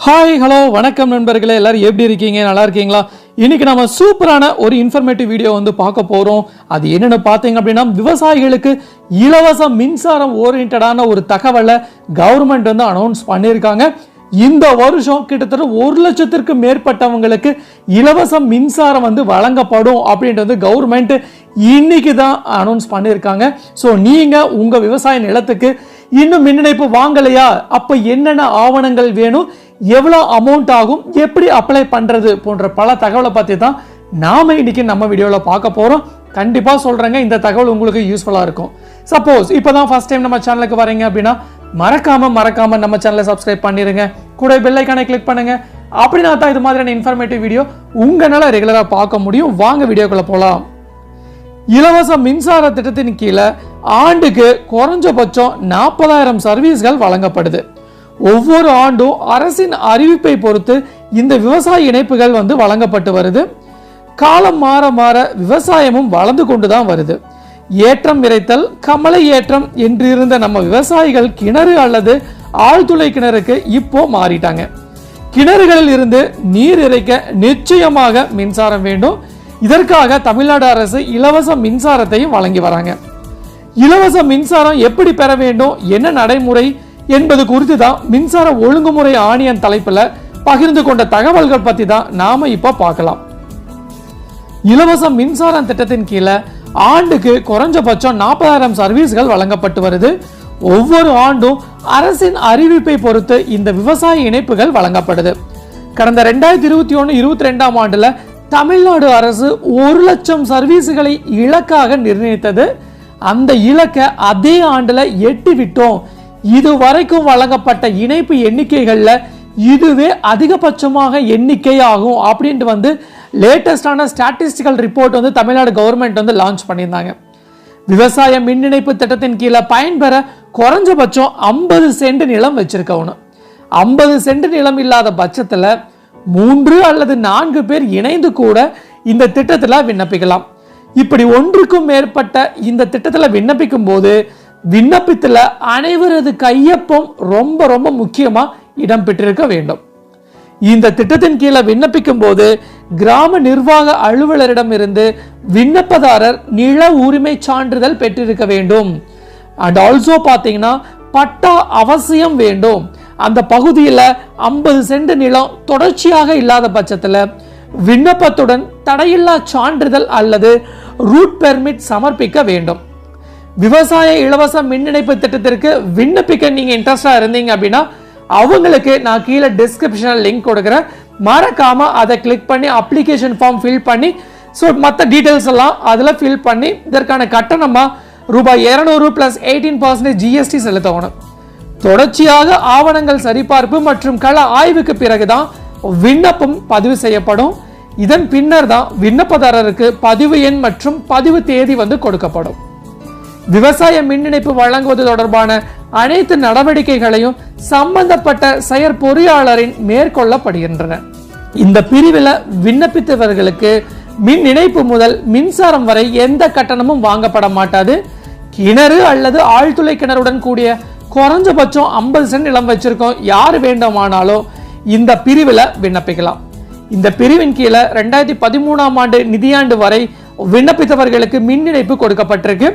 Hi hello வணக்கம் நண்பர்களே, எல்லாரும் எப்படி இருக்கீங்க? நல்லா இருக்கீங்களா? இன்னைக்கு நம்ம சூப்பரான ஒரு இன்ஃபர்மேட்டிவ் வீடியோ பார்க்க போறோம். அது என்னன்னு பார்த்தீங்க அப்படின்னா, விவசாயிகளுக்கு இலவச மின்சாரம் ஓரியன்டான ஒரு தகவலை கவர்மெண்ட் அனௌன்ஸ் பண்ணியிருக்காங்க. இந்த வருஷம் கிட்டத்தட்ட 1 லட்சத்திற்கு மேற்பட்டவங்களுக்கு இலவச மின்சாரம் வழங்கப்படும் அப்படின்றது கவர்மெண்ட் இன்னைக்கு தான் அனௌன்ஸ் பண்ணியிருக்காங்க. ஸோ நீங்க உங்க விவசாய நிலத்துக்கு இன்னும் மின் இணைப்பு வாங்கலையா? அப்ப என்னென்ன ஆவணங்கள் வேணும், எவ்வளவு அமௌண்ட் ஆகும், எப்படி அப்ளை பண்றது போன்ற பல தகவலை பத்தி தான் நாம இன்னைக்கு நம்ம வீடியோல பார்க்க போறோம். கண்டிப்பா சொல்றேங்க, இந்த தகவல் உங்களுக்கு யூஸ்ஃபுல்லா இருக்கும். சப்போஸ் இப்பதான் ஃபர்ஸ்ட் டைம் நம்ம சேனலுக்கு வரீங்க அப்படின்னா மறக்காம நம்ம சேனலை சப்ஸ்கிரைப் பண்ணிருங்க. கூட பெல் ஐகானை கிளிக் பண்ணுங்க. அப்படின்னா தான் இது மாதிரியான இன்ஃபர்மேட்டிவ் வீடியோ உங்களால ரெகுலரா பார்க்க முடியும். வாங்க வீடியோக்குள்ள போலாம். இலவச மின்சார திட்டத்தின் கீழே ஆண்டுக்கு குறைஞ்சபட்சம் 40,000 சர்வீஸ்கள் வழங்கப்படுது. ஒவ்வொரு ஆண்டும் அரசின் அறிவிப்பை பொறுத்து இந்த விவசாய இணைப்புகள் வழங்கப்பட்டு வருது. காலம் மாற மாற விவசாயமும் வளர்ந்து கொண்டுதான் வருது. ஏற்றம் இறைத்தல் கமலை ஏற்றம் என்று இருந்த நம்ம விவசாயிகள் கிணறு அல்லது ஆழ்துளை கிணறுக்கு இப்போ மாறிட்டாங்க. கிணறுகளில் இருந்து நீர் இறைக்க நிச்சயமாக மின்சாரம் வேண்டும். இதற்காக தமிழ்நாடு அரசு இலவச மின்சாரத்தையும் வழங்கி வராங்க. இலவச மின்சாரம் எப்படி பெற வேண்டும், என்ன நடைமுறை என்பது குறித்து தான் மின்சார ஒழுங்குமுறை ஆணையம் தலைப்புல பகிர்ந்து கொண்ட தகவல்கள் பத்தி தான் நாம இப்ப பார்க்கலாம். இலவச மின்சார திட்டத்தின் கீழே ஆண்டுக்கு குறைஞ்சபட்சம் 40,000 சர்வீஸ்கள் வழங்கப்பட்டு வருது. ஒவ்வொரு ஆண்டும் அரசின் அறிவிப்பை பொறுத்து இந்த விவசாய இணைப்புகள் வழங்கப்படுது. கடந்த 2021-22 ஆண்டுல தமிழ்நாடு அரசு 1 லட்சம் சர்வீஸ்களை இலக்காக நிர்ணயித்தது. அந்த இலக்கை அதே ஆண்டுல எட்டி விட்டோம். இதுவரைக்கும் வழங்கப்பட்ட இணைப்பு எண்ணிக்கைகள்ல இதுவே அதிகபட்சமாக எண்ணிக்கை ஆகும் அப்படின்ட்டு லேட்டஸ்டான statistical report Tamil Nadu government launch பண்ணியிருந்தாங்க. விவசாய மின் இணைப்பு திட்டத்தின் கீழே பயன்பெற குறைஞ்சபட்சம் 50 சென்ட் நிலம் வச்சிருக்கணும். 50 சென்ட் நிலம் இல்லாத பட்சத்துல 3 அல்லது 4 பேர் இணைந்து கூட இந்த திட்டத்துல விண்ணப்பிக்கலாம். இப்படி ஒன்றுக்கும் மேற்பட்ட இந்த திட்டத்துல விண்ணப்பிக்கும் போது விண்ணப்பத்துல அனைவரது கையொப்பம் ரொம்ப முக்கியமா இடம் பெற்றிருக்க வேண்டும். இந்த திட்டத்தின் கீழே விண்ணப்பிக்கும் போது கிராம நிர்வாக அலுவலரிடம் இருந்து விண்ணப்பதாரர் நில உரிமை சான்றிதழ் பெற்றிருக்க வேண்டும். அண்ட் ஆல்சோ பாத்தீங்கன்னா பட்டா அவசியம் வேண்டும். அந்த பகுதியில் 50 சென்ட் நிலம் தொடர்ச்சியாக இல்லாத பட்சத்தில் விண்ணப்பத்துடன் தடையில்லா சான்றிதழ் அல்லது ரூட் பெர்மிட் சமர்ப்பிக்க வேண்டும். விவசாய இலவச மின் இணைப்பு திட்டத்திற்கு விண்ணப்பிக்க நீங்க இன்ட்ரெஸ்டா இருந்தீங்க அப்படின்னா அவங்களுக்கு நான் கீழே டிஸ்கிரிப்ஷனில் லிங்க் கொடுக்குறேன். மறக்காம அதை கிளிக் பண்ணி அப்ளிகேஷன் ஃபார்ம் ஃபில் பண்ணி மற்ற டீடைல்ஸ் எல்லாம் அதில் ஃபில் பண்ணி இதற்கான கட்டணமா ₹200 + 18% GST செலுத்தணும். தொடர்ச்சியாக ஆவணங்கள் சரிபார்ப்பு மற்றும் கள ஆய்வுக்கு பிறகுதான் விண்ணப்பம் பதிவு செய்யப்படும். இதன் பின்னர் தான் விண்ணப்பதாரருக்கு பதிவு எண் மற்றும் பதிவு தேதி கொடுக்கப்படும். விவசாய மின் இணைப்பு வழங்குவது தொடர்பான அனைத்து நடவடிக்கைகளையும் சம்பந்தப்பட்ட செயற்பொறியாளரின் மேற்கொள்ளப்படுகின்றன. இந்த பிரிவில் விண்ணப்பித்தவர்களுக்கு மின் இணைப்பு முதல் மின்சாரம் வரை எந்த கட்டணமும் வாங்கப்பட மாட்டாது. கிணறு அல்லது ஆழ்துளை கிணறுடன் கூடிய குறைஞ்சபட்சம் 50 சென்ட் நிலம் வச்சிருக்கோம் யாரு வேண்டுமானாலும் இந்த பிரிவில் விண்ணப்பிக்கலாம். இந்த பிரிவின் கீழே 2013 ஆண்டு நிதியாண்டு வரை விண்ணப்பித்தவர்களுக்கு மின் இணைப்பு கொடுக்கப்பட்டிருக்கு.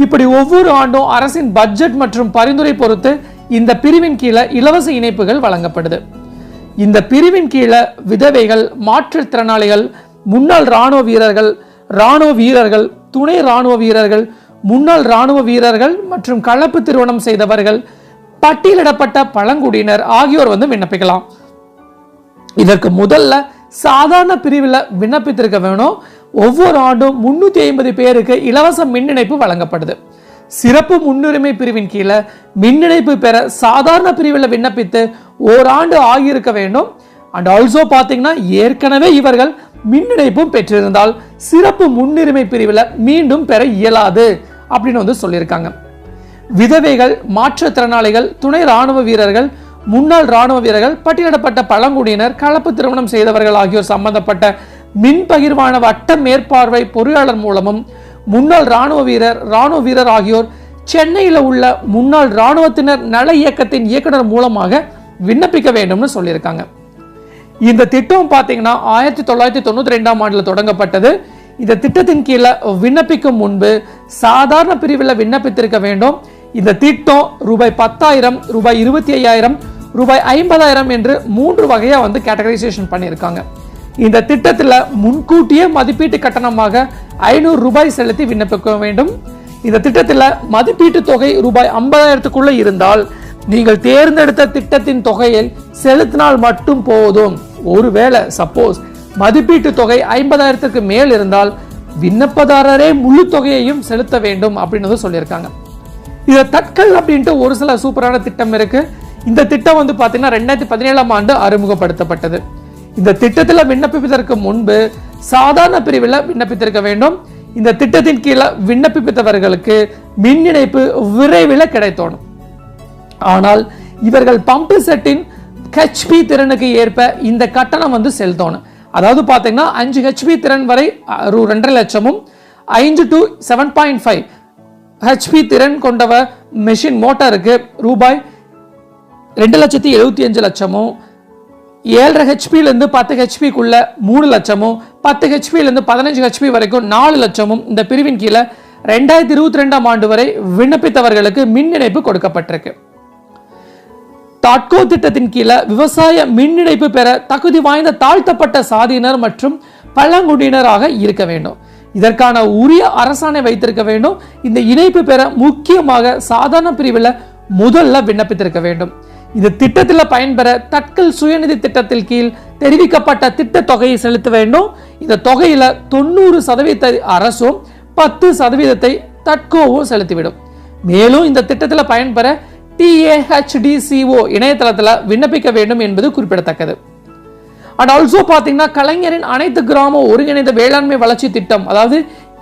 இப்படி ஒவ்வொரு ஆண்டும் அரசின் பட்ஜெட் மற்றும் பரிந்துரை பொறுத்து இந்த பிரிவின் கீழே இலவச இணைப்புகள் வழங்கப்படுது. இந்த பிரிவின் கீழே விதவைகள், மாற்றுத்திறனாளிகள், முன்னாள் ராணுவ வீரர்கள், துணை ராணுவ வீரர்கள், முன்னாள் ராணுவ வீரர்கள் மற்றும் கலப்பு திருமணம் செய்தவர்கள், பட்டியலிடப்பட்ட பழங்குடியினர் ஆகியோர் விண்ணப்பிக்கலாம். இதற்கு முதல்ல சாதாரண பிரிவில் விண்ணப்பித்திருக்க வேணும். ஒவ்வொரு ஆண்டும் 350 பேருக்கு இலவச மின் இணைப்பு வழங்கப்படுது. சிறப்பு முன்னுரிமை பிரிவின் கீழே மின் இணைப்பு பெற சாதாரண பிரிவில் விண்ணப்பித்து ஓராண்டு ஆகியிருக்க வேண்டும். அண்ட் ஆல்சோ பாத்தீங்கன்னா ஏற்கனவே இவர்கள் மின் இணைப்பும் பெற்றிருந்தால் சிறப்பு முன்னுரிமை பிரிவில் மீண்டும் பெற இயலாது அப்படின்னு சொல்லியிருக்காங்க. விதவைகள், மாற்றுத்திறனாளிகள், துணை ராணுவ வீரர்கள், முன்னாள் ராணுவ வீரர்கள், பட்டியலிடப்பட்ட பழங்குடியினர், கலப்பு திருமணம் செய்தவர்கள் ஆகியோர் சம்பந்தப்பட்ட மின் பகிர்வான வட்ட மேற்பார்வை பொறியாளர் மூலமும் முன்னாள் ராணுவ வீரர் ஆகியோர் சென்னையில் உள்ள முன்னாள் ராணுவத்தினர் நல இயக்கத்தின் இயக்குனர் மூலமாக விண்ணப்பிக்க வேண்டும்னு சொல்லியிருக்காங்க. இந்த திட்டம் பார்த்தீங்கன்னா 1992ஆம் ஆண்டில் தொடங்கப்பட்டது. இந்த திட்டத்தின் கீழே விண்ணப்பிக்கும் முன்பு சாதாரண பிரிவில் விண்ணப்பித்திருக்க வேண்டும். இந்த திட்டம் ரூபாய் 10,000, ரூபாய் 25,000, ரூபாய் 50,000 என்று 3 வகையா கேட்டகரைசேஷன் பண்ணியிருக்காங்க. இந்த திட்டத்தில் முன்கூட்டியே மதிப்பீட்டு கட்டணமாக 500 ரூபாய் செலுத்தி விண்ணப்பிக்க வேண்டும். இந்த திட்டத்தில் மதிப்பீட்டு தொகை ரூபாய் 50,000க்குள்ள இருந்தால் நீங்கள் தேர்ந்தெடுத்த திட்டத்தின் தொகையை செலுத்தினால் மட்டும் போதும். ஒருவேளை சப்போஸ் மதிப்பீட்டு தொகை 50,000க்கு மேல் இருந்தால் விண்ணப்பதாரரே முழு தொகையையும் செலுத்த வேண்டும் அப்படின்னு சொல்லியிருக்காங்க. இதை தட்கல் அப்படின்ட்டு ஒரு சில சூப்பரான திட்டம் இருக்கு. இந்த திட்டம் பார்த்தீங்கன்னா 2017ஆம் ஆண்டு அறிமுகப்படுத்தப்பட்டது. இந்த திட்டத்தில் விண்ணப்பிப்பதற்கு முன்பு சாதாரண பிரிவில் விண்ணப்பித்திருக்க வேண்டும். இந்த திட்டத்தின் கீழே விண்ணப்பித்தவர்களுக்கு மின் இணைப்பு விரைவில் கிடைத்தோணும். ஆனால் இவர்கள் பம்பு செட்டின் HP திறனுக்கு ஏற்ப இந்த கட்டணம் செலுத்தணும். அதாவது பார்த்தீங்கன்னா 5 HP திறன் வரை 2.5 லட்சமும் 5 to 7.5 HP திறன் கொண்டவ மெஷின் மோட்டாருக்கு ரூபாய் 2,75,00,000, 7.5 HPலேருந்து 10 HPக்குள்ள 3 லட்சமும், 10 HPலேருந்து 15 HP வரைக்கும் 4 லட்சமும் இந்த பிரிவின் கீழே 2022ஆம் ஆண்டு வரை விண்ணப்பித்தவர்களுக்கு மின் இணைப்பு கொடுக்கப்பட்டிருக்கு. தாட்கோ திட்டத்தின் கீழே விவசாய மின் இணைப்பு பெற தகுதி வாய்ந்த தாழ்த்தப்பட்ட சாதியினர் மற்றும் பழங்குடியினராக இருக்க வேண்டும். இதற்கான உரிய அரசாணை வைத்திருக்க வேண்டும். இந்த இணைப்பு பெற முக்கியமாக சாதாரண பிரிவில் முதல்ல விண்ணப்பித்திருக்க வேண்டும். இந்த திட்டத்தில் பயன்பெற தட்கல் சுயநிதி திட்டத்தில் கீழ் தெரிவிக்கப்பட்ட திட்ட தொகையை செலுத்த வேண்டும். இந்த தொகையில 90% அரசும் 10% தட்கோவும் செலுத்திவிடும். மேலும் இந்த திட்டத்தில் பயன்பெற TAHDCO இணையதளத்தில் விண்ணப்பிக்க வேண்டும் என்பது குறிப்பிடத்தக்கது. அண்ட் ஆல்சோ பார்த்தீங்கன்னா கலைஞரின் அனைத்து கிராம ஒருங்கிணைந்த வேளாண்மை வளர்ச்சி திட்டம், அதாவது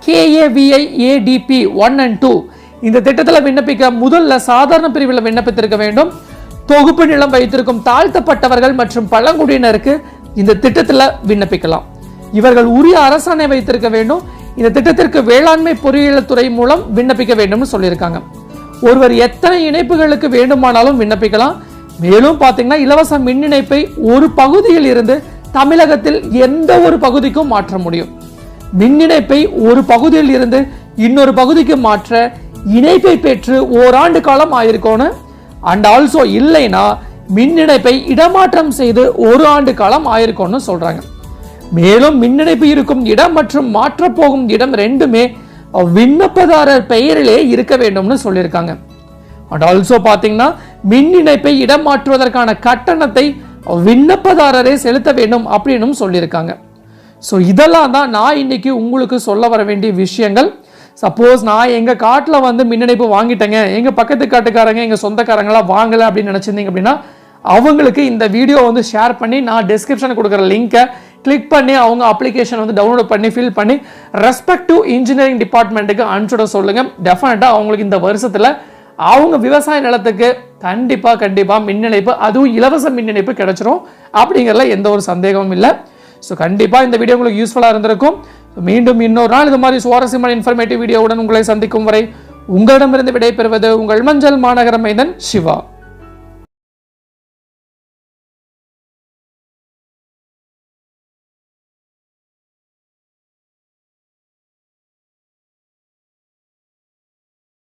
KAVIADP 1 and 2, இந்த திட்டத்தில் விண்ணப்பிக்க முதல்ல சாதாரண பிரிவில் விண்ணப்பித்திருக்க வேண்டும். தொகுப்பு நிலம் வைத்திருக்கும் தாழ்த்தப்பட்டவர்கள் மற்றும் பழங்குடியினருக்கு இந்த திட்டத்தில் விண்ணப்பிக்கலாம். இவர்கள் உரிய அரசாணை வைத்திருக்க வேண்டும். இந்த திட்டத்திற்கு வேளாண்மை பொறியியல் துறை மூலம் விண்ணப்பிக்க வேண்டும் சொல்லியிருக்காங்க. ஒருவர் எத்தனை இணைப்புகளுக்கு வேண்டுமானாலும் விண்ணப்பிக்கலாம். மேலும் பார்த்தீங்கன்னா இலவச மின் இணைப்பை ஒரு பகுதியில் இருந்து தமிழகத்தில் எந்த ஒரு பகுதிக்கும் மாற்ற முடியும். மின் இணைப்பை ஒரு பகுதியில் இருந்து இன்னொரு பகுதிக்கு மாற்ற இணைப்பை பெற்று ஓராண்டு காலம் ஆயிருக்கணும். அண்ட் ஆல்சோ இல்லைனா மின் இணைப்பை இடமாற்றம் செய்து 1 ஆண்டு காலம் ஆயிருக்கும்னு சொல்றாங்க. மேலும் மின் இணைப்பு இருக்கும் இடம் மற்றும் மாற்ற போகும் இடம் ரெண்டுமே விண்ணப்பதாரர் பெயரிலே இருக்க வேண்டும்னு சொல்லியிருக்காங்க. அண்ட் ஆல்சோ பார்த்தீங்கன்னா மின் இணைப்பை இடம் மாற்றுவதற்கான கட்டணத்தை விண்ணப்பதாரரே செலுத்த வேண்டும் அப்படின்னு சொல்லியிருக்காங்க. ஸோ இதெல்லாம் தான் நான் இன்னைக்கு உங்களுக்கு சொல்ல வர வேண்டிய விஷயங்கள். சப்போஸ் நான் எங்கள் காட்டில் மின் இணைப்பு வாங்கிட்டேங்க, எங்கள் பக்கத்து காட்டுக்காரங்க எங்கள் சொந்தக்காரங்களாம் வாங்கலை அப்படின்னு நினச்சிருந்தீங்க அப்படின்னா அவங்களுக்கு இந்த வீடியோ ஷேர் பண்ணி நான் டிஸ்கிரிப்ஷனில் கொடுக்குற லிங்கை கிளிக் பண்ணி அவங்க அப்ளிகேஷன் டவுன்லோட் பண்ணி ஃபில் பண்ணி ரெஸ்பெக்டிவ் இன்ஜினியரிங் டிபார்ட்மெண்ட்டுக்கு அனுப்பிச்சுட சொல்லுங்க. டெஃபினட்டாக அவங்களுக்கு இந்த வருஷத்தில் அவங்க விவசாய நிலத்துக்கு கண்டிப்பாக மின் இணைப்பு, அதுவும் இலவச மின் இணைப்பு கிடைச்சிரும் அப்படிங்கிறதுல எந்த ஒரு சந்தேகமும் இல்லை. ஸோ கண்டிப்பாக இந்த வீடியோ உங்களுக்கு யூஸ்ஃபுல்லாக இருந்திருக்கும். மீண்டும் இன்னொரு நாள் இது மாதிரி சுவாரஸ்யமான இன்ஃபர்மேட்டிவ் வீடியோவுடன் உங்களை சந்திக்கும் வரை உங்களிடமிருந்து விடைபெறுவது உங்கள் மஞ்சள் மாநகர மைந்தன் சிவா.